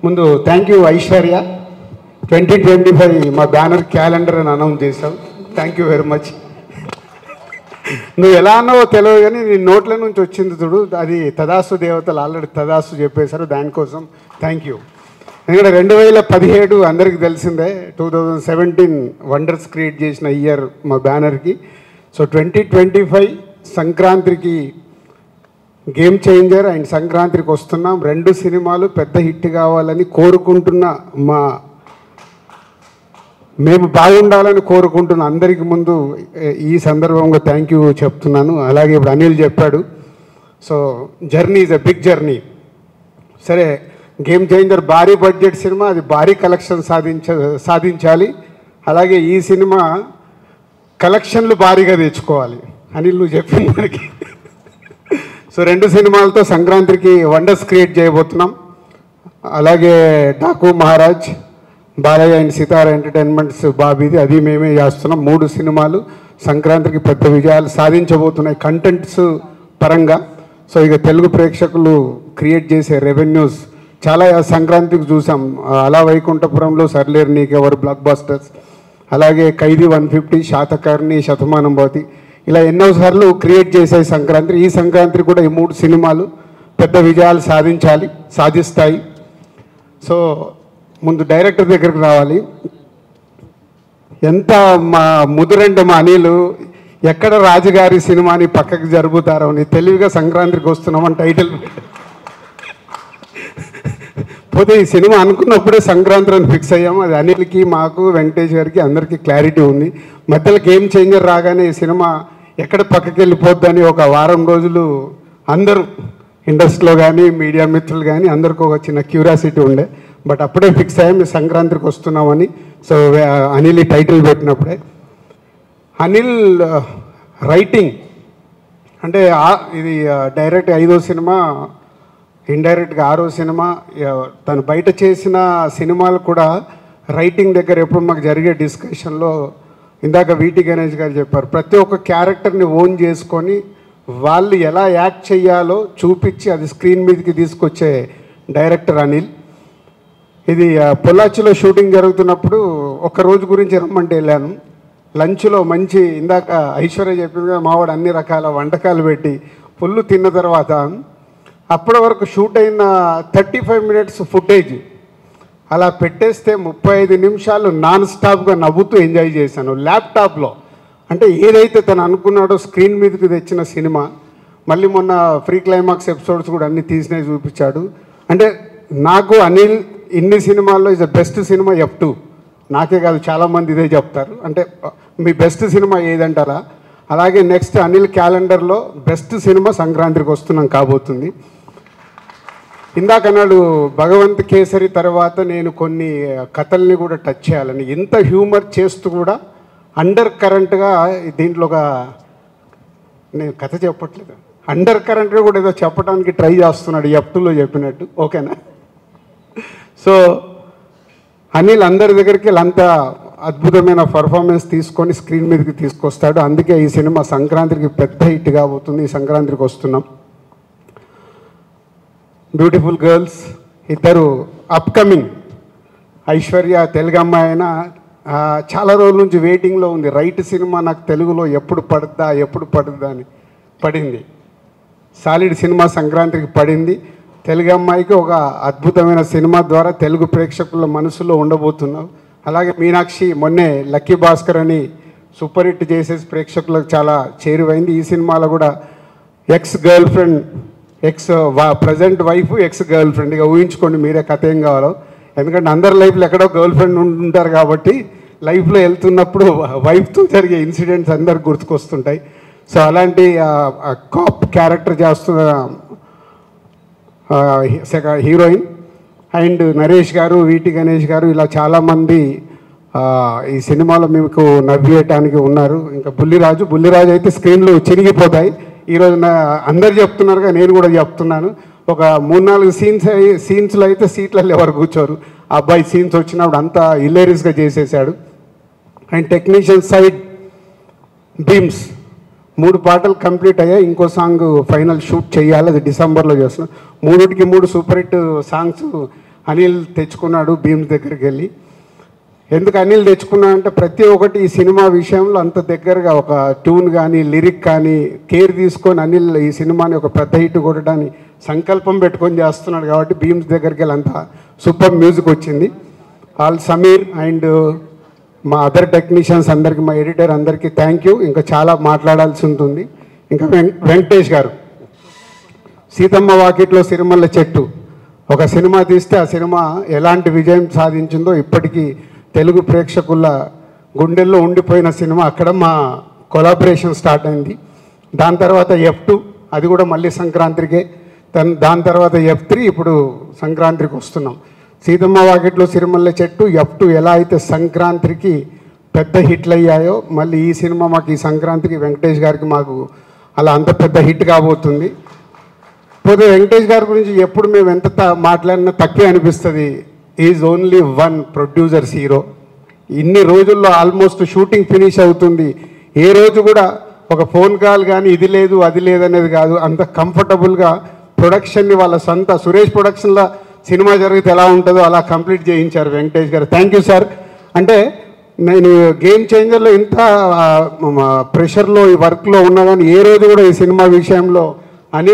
ముందు thank you Aishwarya 2025 మా banner calendar అని అనౌన్స్ చేసావు. Thank you very much. నువ్వు ఎలా అన్నావో తెలియదు కానీ నీ నోట్ల నుంచి వచ్చింది చూడు, అది తదాసు దేవతలు ఆల్రెడీ తదాసు చెప్పేశారు. దానికోసం థ్యాంక్ యూ. ఎందుకంటే 2017 అందరికీ తెలిసిందే, 2017 వండర్స్ క్రియేట్ చేసిన ఇయర్ మా బ్యానర్కి. సో 2025 సంక్రాంతికి గేమ్ చేంజర్ అండ్ సంక్రాంతికి వస్తున్నాం. 2 సినిమాలు పెద్ద హిట్ కావాలని కోరుకుంటున్న మేము బాగుండాలని కోరుకుంటున్న అందరికీ ముందు ఈ సందర్భంగా థ్యాంక్ యూ చెప్తున్నాను. అలాగే ఇప్పుడు అనిల్ చెప్పాడు. So journey is a big journey. సరే, గేమ్ చేంజర్ భారీ బడ్జెట్ సినిమా, అది భారీ కలెక్షన్ సాధించాలి. అలాగే ఈ సినిమా కలెక్షన్లు భారీగా తెచ్చుకోవాలి. అనిల్ నువ్వు చెప్పిన దానికి. సో 2 సినిమాలతో సంక్రాంతికి వండర్స్ క్రియేట్ చేయబోతున్నాం. అలాగే డాకు మహారాజ్, బాలయ్య అండ్ సితార ఎంటర్టైన్మెంట్స్ బాబీది, అది మేమే చేస్తున్నాం. 3 సినిమాలు సంక్రాంతికి పెద్ద విజయాలు సాధించబోతున్నాయి కంటెంట్స్ పరంగా. సో ఇక తెలుగు ప్రేక్షకులు క్రియేట్ చేసే రెవెన్యూస్ చాలా సంక్రాంతికి చూసాం. అలా వైకుంఠపురంలో సర్లేరు నీకెవరు బ్లాక్ బస్టర్స్, అలాగే ఖైదీ 150, శాతకర్ణి, శతమానం భవతి, ఇలా ఎన్నోసార్లు క్రియేట్ చేసాయి సంక్రాంతి. ఈ సంక్రాంతికి కూడా ఈ 3 సినిమాలు పెద్ద విజయాలు సాధిస్తాయి. సో ముందు డైరెక్టర్ దగ్గరికి రావాలి. ఎంత మా ముదురంటే మా అనిలు ఎక్కడ రాజుగారి సినిమాని పక్కకి జరుపుతారో అని తెలివిగా సంక్రాంతికి వస్తున్నామని టైటిల్ పోతే ఈ సినిమా అనుకున్నప్పుడే సంక్రాంతి అని ఫిక్స్ అయ్యాము. అది అనిల్కి, మాకు, వెంకటేష్ గారికి అందరికీ క్లారిటీ ఉంది. మధ్యలో గేమ్ చేంజర్ రాగానే ఈ సినిమా ఎక్కడ పక్కకి వెళ్ళిపోద్దని ఒక వారం రోజులు అందరూ ఇండస్ట్రీలో కానీ మీడియా మిత్రులు కానీ అందరికీ ఒక చిన్న క్యూరియాసిటీ ఉండే. బట్ అప్పుడే ఫిక్స్ అయ్యాం ఈ సంక్రాంతికి వస్తున్నామని. సో అనిల్ ఈ టైటిల్ పెట్టినప్పుడే అనిల్ రైటింగ్ అంటే ఇది డైరెక్ట్ 5వ సినిమా, ఇండైరెక్ట్గా 6వ సినిమా. తను బయట చేసిన సినిమాలు కూడా రైటింగ్ దగ్గర ఎప్పుడు మాకు జరిగే డిస్కషన్లో ఇందాక వీటి గణేష్ గారు చెప్పారు, ప్రతి ఒక్క క్యారెక్టర్ని ఓన్ చేసుకొని వాళ్ళు ఎలా యాక్ట్ చేయాలో చూపించి అది స్క్రీన్ మీదకి తీసుకొచ్చే డైరెక్టర్ అనిల్. ఇది పొల్లాచిలో షూటింగ్ జరుగుతున్నప్పుడు ఒక రోజు గురించి రమ్మంటే వెళ్ళాను. లంచ్లో మంచి ఇందాక ఐశ్వర్య చెప్పిందిగా మావాడు అన్ని రకాల వంటకాలు పెట్టి ఫుల్ తిన్న తర్వాత అప్పటి వరకు షూట్ అయిన 35 మినిట్స్ ఫుటేజ్ అలా పెట్టేస్తే 35 నిమిషాలు నాన్ స్టాప్గా నవ్వుతూ ఎంజాయ్ చేశాను ల్యాప్టాప్లో. అంటే ఏదైతే తను అనుకున్నాడో స్క్రీన్ మీదకి తెచ్చిన సినిమా. మళ్ళీ మొన్న ఫ్రీ క్లైమాక్స్ ఎపిసోడ్స్ కూడా అన్నీ తీసినవి చూపించాడు. అంటే నాకు అనిల్ ఇన్ని సినిమాల్లో is the best cinema F2. నాకే కాదు చాలామంది ఇదే చెప్తారు. అంటే మీ బెస్ట్ సినిమా ఏదంటారా? అలాగే నెక్స్ట్ అనిల్ క్యాలెండర్లో బెస్ట్ సినిమా సంక్రాంతికి వస్తున్నాం కాబోతుంది. ఇందాక అన్నాడు భగవంత్ కేసరి తర్వాత నేను కొన్ని కథల్ని కూడా టచ్ చేయాలని. ఇంత హ్యూమర్ చేస్తూ కూడా అండర్ కరెంట్గా దీంట్లో ఒక నేను కథ చెప్పట్లేదు, అండర్ కరెంట్గా కూడా ఏదో చెప్పడానికి ట్రై చేస్తున్నాడు F2లో చెప్పినట్టు. ఓకేనా? సో అనిల్ అందరి దగ్గరికి అంత అద్భుతమైన పర్ఫార్మెన్స్ తీసుకొని స్క్రీన్ మీదకి తీసుకొస్తాడు. అందుకే ఈ సినిమా సంక్రాంతికి పెద్ద హిట్ కాబోతుంది. ఈ సంక్రాంతికి వస్తున్నాం. బ్యూటిఫుల్ గర్ల్స్ ఇద్దరు అప్కమింగ్. ఐశ్వర్య తెలుగు అమ్మాయి అయినా చాలా రోజుల నుంచి వెయిటింగ్లో ఉంది. రైట్ సినిమా నాకు తెలుగులో ఎప్పుడు పడుద్దా అని పడింది. సాలిడ్ సినిమా సంక్రాంతికి పడింది. తెలుగు అమ్మాయికి ఒక అద్భుతమైన సినిమా ద్వారా తెలుగు ప్రేక్షకుల మనసులో ఉండబోతున్నావు. అలాగే మీనాక్షి మొన్నే లక్కీ భాస్కర్ అని సూపర్ హిట్ చేసేసి ప్రేక్షకులకు చాలా చేరువైంది. ఈ సినిమాలో కూడా ex girl friend, present wife, ex girl friend. ఇక ఊహించుకోండి మీరే కథ ఏం కావాలో. ఎందుకంటే అందరి లైఫ్లో ఎక్కడో గర్ల్ ఫ్రెండ్ ఉంటారు కాబట్టి లైఫ్లో వెళ్తున్నప్పుడు వైఫ్తో జరిగే ఇన్సిడెంట్స్ అందరికి గుర్తుకొస్తుంటాయి. సో అలాంటి కాప్ క్యారెక్టర్ చేస్తున్న హీరోయిన్. అండ్ నరేష్ గారు, వీటి గణేష్ గారు, ఇలా చాలామంది ఈ సినిమాలో మీకు నవ్వేయటానికి ఉన్నారు. ఇంకా బుల్లిరాజు అయితే స్క్రీన్లు చిరిగిపోతాయి. ఈరోజు అందరు చెప్తున్నారుగా, నేను కూడా చెప్తున్నాను. ఒక 3-4 సీన్స్లో అయితే సీట్లలో ఎవరు కూర్చోరు. ఆ అబ్బాయి సీన్స్ వచ్చినప్పుడు అంతా హిలేరియస్గా చేసేసాడు. అండ్ టెక్నీషియన్ సైడ్ బీమ్స్ 3 పాటలు కంప్లీట్ అయ్యాయి. ఇంకో సాంగ్ ఫైనల్ షూట్ చేయాలి, అది డిసెంబర్లో చేస్తున్నాం. 3కి 3 సూపర్ హిట్ సాంగ్స్ అనిల్ తెచ్చుకున్నాడు భీమ్స్ దగ్గరికి వెళ్ళి. ఎందుకు అనిల్ తెచ్చుకున్నా అంటే ప్రతి ఒక్కటి ఈ సినిమా విషయంలో అంత దగ్గరగా ఒక ట్యూన్ కానీ లిరిక్ కానీ కేర్ తీసుకొని అనిల్ ఈ సినిమాని ఒక పెద్ద హిట్ కొట్టడానికి సంకల్పం పెట్టుకొని చేస్తున్నాడు కాబట్టి భీమ్స్ దగ్గరికి వెళ్ళి అంత సూపర్ మ్యూజిక్ వచ్చింది. ఆల్ సమీర్ అండ్ మా అదర్ టెక్నీషియన్స్ అందరికీ, మా ఎడిటర్ అందరికీ థ్యాంక్ యూ. ఇంకా చాలా మాట్లాడాల్సి ఉంటుంది. ఇంకా వెంకటేష్ గారు, సీతమ్మ వాకిట్లో సిరిమల్ల చెట్టు ఒక సినిమా తీస్తే ఆ సినిమా ఎలాంటి విజయం సాధించిందో ఇప్పటికీ తెలుగు ప్రేక్షకుల గుండెల్లో ఉండిపోయిన సినిమా. అక్కడ మా కొలాబరేషన్ స్టార్ట్ అయింది. దాని తర్వాత F2, అది కూడా మళ్ళీ సంక్రాంతికే. దాని తర్వాత F3, ఇప్పుడు సంక్రాంతికి వస్తున్నాం. సీతమ్మ వాకిట్లో సిరిమల్ల చెట్టు, F2 ఎలా అయితే సంక్రాంతికి పెద్ద హిట్లు అయ్యాయో మళ్ళీ ఈ సినిమా మాకు ఈ సంక్రాంతికి వెంకటేష్ గారికి మాకు అలా అంత పెద్ద హిట్ కాబోతుంది. పోతే వెంకటేష్ గారి గురించి ఎప్పుడు మేము ఎంత మాట్లాడినా తక్కువే అనిపిస్తుంది. Is only one producers hero. ఇన్ని రోజుల్లో ఆల్మోస్ట్ షూటింగ్ ఫినిష్ అవుతుంది. ఏ రోజు కూడా ఒక ఫోన్ కాల్ కానీ ఇది లేదు అది లేదనేది కాదు. అంత కంఫర్టబుల్గా ప్రొడక్షన్ని వాళ్ళ సొంత సురేష్ ప్రొడక్షన్లో సినిమా జరిగితే ఎలా ఉంటుందో అలా కంప్లీట్ చేయించారు వెంకటేష్ గారు. Thank you sir. అంటే నేను గేమ్ చేంజర్లో ఇంత ప్రెషర్లో ఈ వర్క్లో ఉన్నా కానీ ఏ రోజు కూడా ఈ సినిమా విషయంలో అనిల్